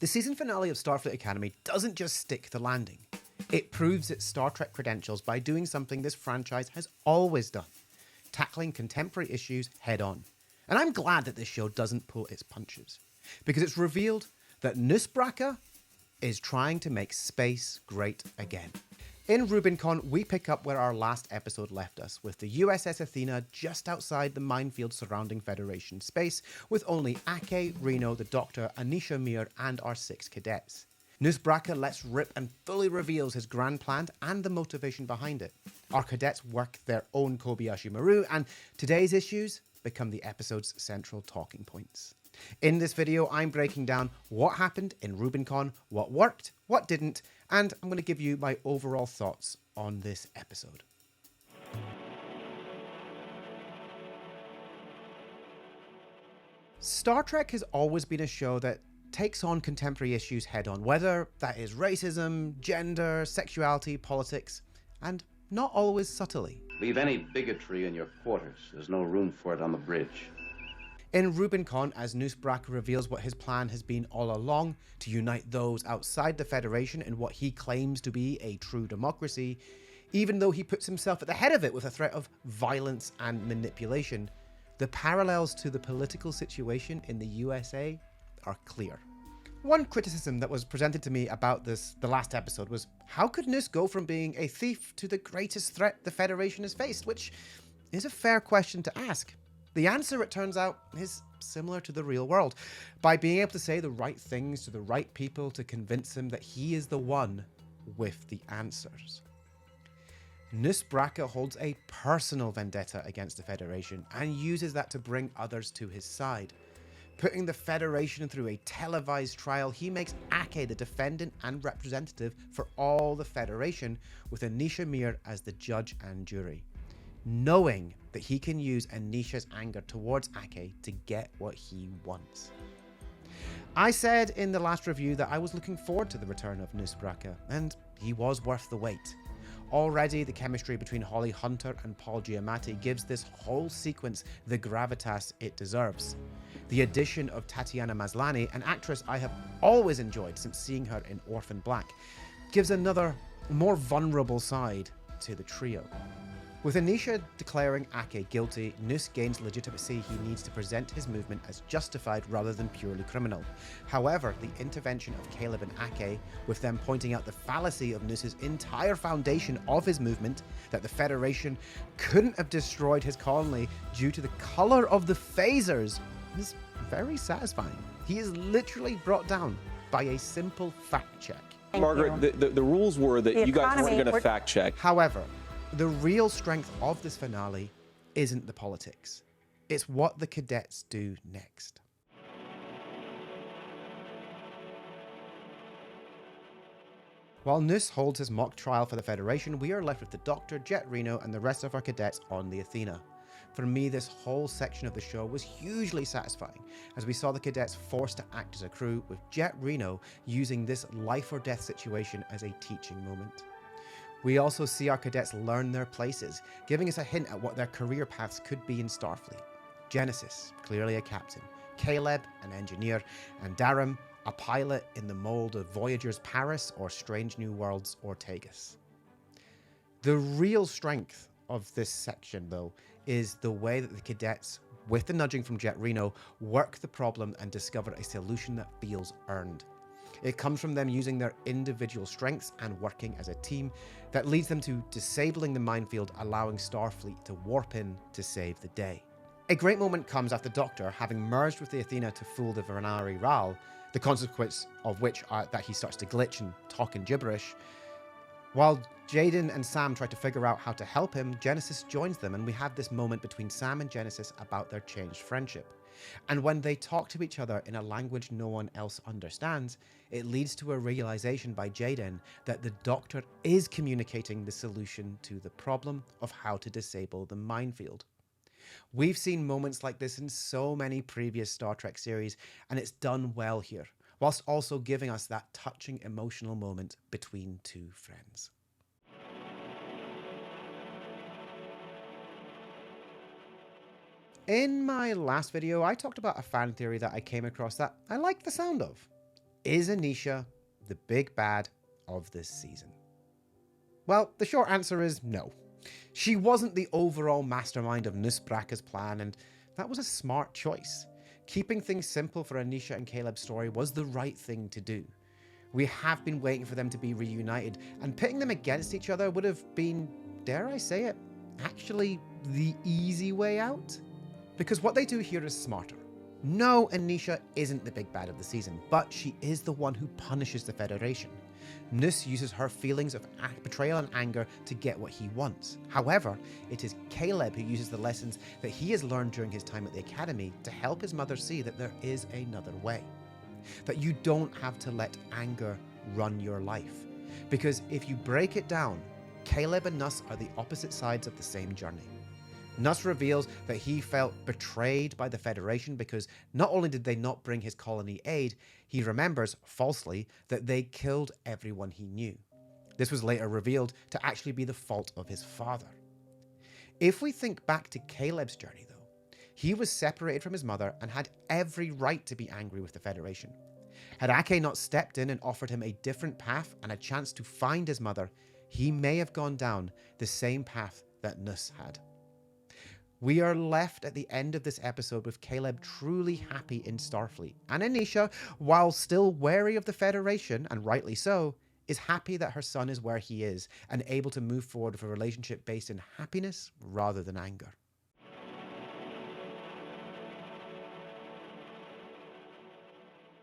The season finale of Starfleet Academy doesn't just stick the landing. It proves its Star Trek credentials by doing something this franchise has always done, tackling contemporary issues head on. And I'm glad that this show doesn't pull its punches, because it's revealed that Nus Braka is trying to make space great again. In Rubincon, we pick up where our last episode left us, with the USS Athena just outside the minefield surrounding Federation space, with only Ake, Reno, the Doctor, Anisha Mir, and our 6 cadets. Nus Braka lets rip and fully reveals his grand plan and the motivation behind it. Our cadets work their own Kobayashi Maru, and today's issues become the episode's central talking points. In this video, I'm breaking down what happened in Rubincon, what worked, what didn't, and I'm going to give you my overall thoughts on this episode. Star Trek has always been a show that takes on contemporary issues head on, whether that is racism, gender, sexuality, politics, and not always subtly. Leave any bigotry in your quarters. There's no room for it on the bridge. In Rubincon, as Nus Braka reveals what his plan has been all along, to unite those outside the Federation in what he claims to be a true democracy, even though he puts himself at the head of it with a threat of violence and manipulation, the parallels to the political situation in the USA are clear. One criticism that was presented to me about the last episode was, how could Nus go from being a thief to the greatest threat the Federation has faced? Which is a fair question to ask. The answer, it turns out, is similar to the real world. By being able to say the right things to the right people to convince him that he is the one with the answers. Nus Braka holds a personal vendetta against the Federation and uses that to bring others to his side. Putting the Federation through a televised trial, he makes Ake the defendant and representative for all the Federation, with Anisha Mir as the judge and jury, knowing that he can use Anisha's anger towards Ake to get what he wants. I said in the last review that I was looking forward to the return of Nus Braka, and he was worth the wait. Already, the chemistry between Holly Hunter and Paul Giamatti gives this whole sequence the gravitas it deserves. The addition of Tatiana Maslany, an actress I have always enjoyed since seeing her in Orphan Black, gives another, more vulnerable side to the trio. With Anisha declaring Ake guilty, Nus gains legitimacy he needs to present his movement as justified rather than purely criminal. However, the intervention of Caleb and Ake, with them pointing out the fallacy of Nus's entire foundation of his movement, that the Federation couldn't have destroyed his colony due to the color of the phasers, is very satisfying. He is literally brought down by a simple fact check. Margaret, the rules were that you guys weren't going to fact check. However, the real strength of this finale isn't the politics. It's what the cadets do next. While Nus holds his mock trial for the Federation, we are left with the Doctor, Jet Reno, and the rest of our cadets on the Athena. For me, this whole section of the show was hugely satisfying, as we saw the cadets forced to act as a crew, with Jet Reno using this life or death situation as a teaching moment. We also see our cadets learn their places, giving us a hint at what their career paths could be in Starfleet. Genesis, clearly a captain, Caleb, an engineer, and Darum, a pilot in the mold of Voyager's Paris or Strange New Worlds Ortegas. The real strength of this section, though, is the way that the cadets, with the nudging from Jet Reno, work the problem and discover a solution that feels earned. It comes from them using their individual strengths and working as a team that leads them to disabling the minefield, allowing Starfleet to warp in to save the day. A great moment comes after the Doctor, having merged with the Athena to fool the Vernari Ral, the consequence of which are that he starts to glitch and talk in gibberish. While Jaden and Sam try to figure out how to help him, Genesis joins them, and we have this moment between Sam and Genesis about their changed friendship. And when they talk to each other in a language no one else understands, it leads to a realization by Jaden that the Doctor is communicating the solution to the problem of how to disable the minefield. We've seen moments like this in so many previous Star Trek series, and it's done well here, whilst also giving us that touching emotional moment between two friends. In my last video, I talked about a fan theory that I came across that I like the sound of. Is Anisha the big bad of this season? Well, the short answer is no. She wasn't the overall mastermind of Nus Braka's plan, and that was a smart choice. Keeping things simple for Anisha and Caleb's story was the right thing to do. We have been waiting for them to be reunited, and pitting them against each other would have been, dare I say it, actually the easy way out? Because what they do here is smarter. No, Anisha isn't the big bad of the season, but she is the one who punishes the Federation. Nus uses her feelings of betrayal and anger to get what he wants. However, it is Caleb who uses the lessons that he has learned during his time at the Academy to help his mother see that there is another way. That you don't have to let anger run your life. Because if you break it down, Caleb and Nus are the opposite sides of the same journey. Nus reveals that he felt betrayed by the Federation because not only did they not bring his colony aid, he remembers, falsely, that they killed everyone he knew. This was later revealed to actually be the fault of his father. If we think back to Caleb's journey, though, he was separated from his mother and had every right to be angry with the Federation. Had Ake not stepped in and offered him a different path and a chance to find his mother, he may have gone down the same path that Nus had. We are left at the end of this episode with Caleb truly happy in Starfleet, and Anisha, while still wary of the Federation, and rightly so, is happy that her son is where he is and able to move forward with a relationship based in happiness rather than anger.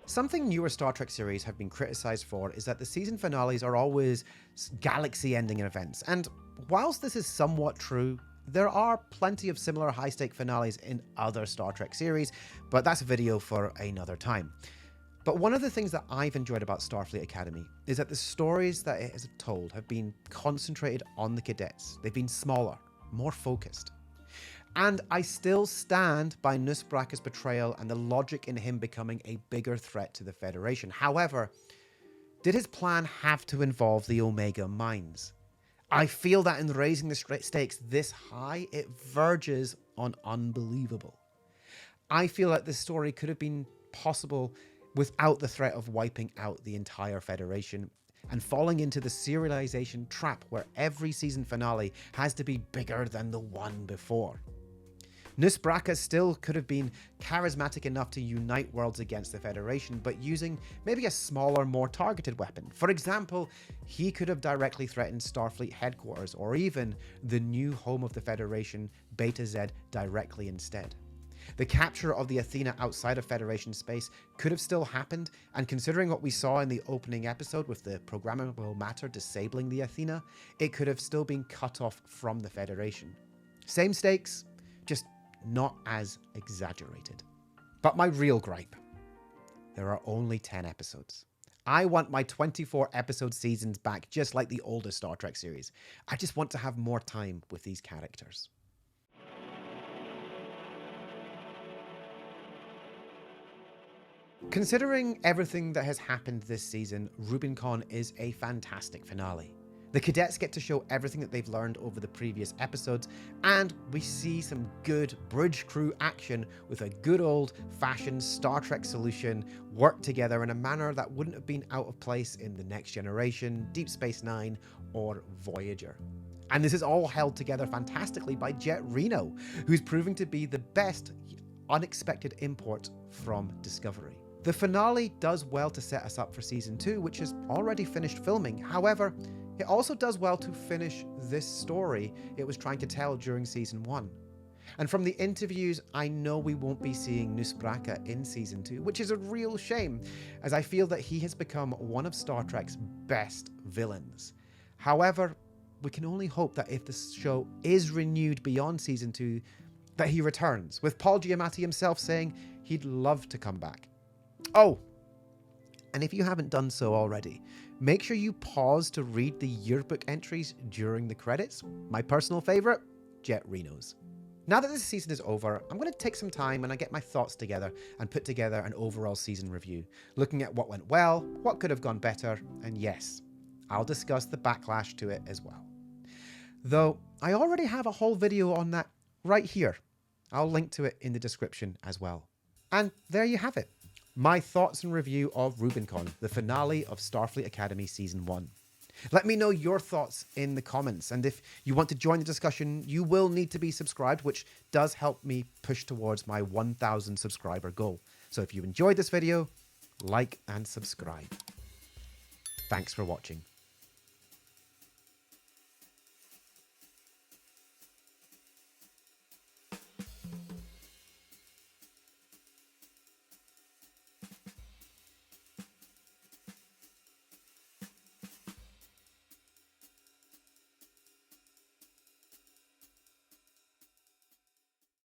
Something newer Star Trek series have been criticized for is that the season finales are always galaxy-ending events, and whilst this is somewhat true, there are plenty of similar high-stake finales in other Star Trek series, but that's a video for another time. But one of the things that I've enjoyed about Starfleet Academy is that the stories that it has told have been concentrated on the cadets. They've been smaller, more focused. And I still stand by Nus Braka's betrayal and the logic in him becoming a bigger threat to the Federation. However, did his plan have to involve the Omega mines? I feel that in raising the stakes this high, it verges on unbelievable. I feel that this story could have been possible without the threat of wiping out the entire Federation and falling into the serialization trap where every season finale has to be bigger than the one before. Nus Braka still could have been charismatic enough to unite worlds against the Federation, but using maybe a smaller, more targeted weapon. For example, he could have directly threatened Starfleet headquarters, or even the new home of the Federation, Beta Z, directly instead. The capture of the Athena outside of Federation space could have still happened, and considering what we saw in the opening episode with the programmable matter disabling the Athena, it could have still been cut off from the Federation. Same stakes, just not as exaggerated. But my real gripe, there are only 10 episodes. I want my 24 episode seasons back, just like the older Star Trek series. I just want to have more time with these characters. Considering everything that has happened this season, Rubincon is a fantastic finale. The cadets get to show everything that they've learned over the previous episodes, and we see some good bridge crew action with a good old-fashioned Star Trek solution work together in a manner that wouldn't have been out of place in The Next Generation, Deep Space Nine, or Voyager. And this is all held together fantastically by Jet Reno, who's proving to be the best unexpected import from Discovery. The finale does well to set us up for Season 2, which has already finished filming. However, it also does well to finish this story it was trying to tell during Season 1. And from the interviews, I know we won't be seeing Nus Braka in Season 2, which is a real shame, as I feel that he has become one of Star Trek's best villains. However, we can only hope that if the show is renewed beyond Season 2, that he returns, with Paul Giamatti himself saying he'd love to come back. Oh, and if you haven't done so already, make sure you pause to read the yearbook entries during the credits. My personal favorite, Jet Reno's. Now that this season is over, I'm going to take some time and I get my thoughts together and put together an overall season review, looking at what went well, what could have gone better, and yes, I'll discuss the backlash to it as well. Though I already have a whole video on that right here. I'll link to it in the description as well. And there you have it. my thoughts and review of Rubincon, the finale of Starfleet Academy Season 1. Let me know your thoughts in the comments, and if you want to join the discussion, you will need to be subscribed, which does help me push towards my 1,000 subscriber goal. So if you enjoyed this video, like and subscribe. Thanks for watching.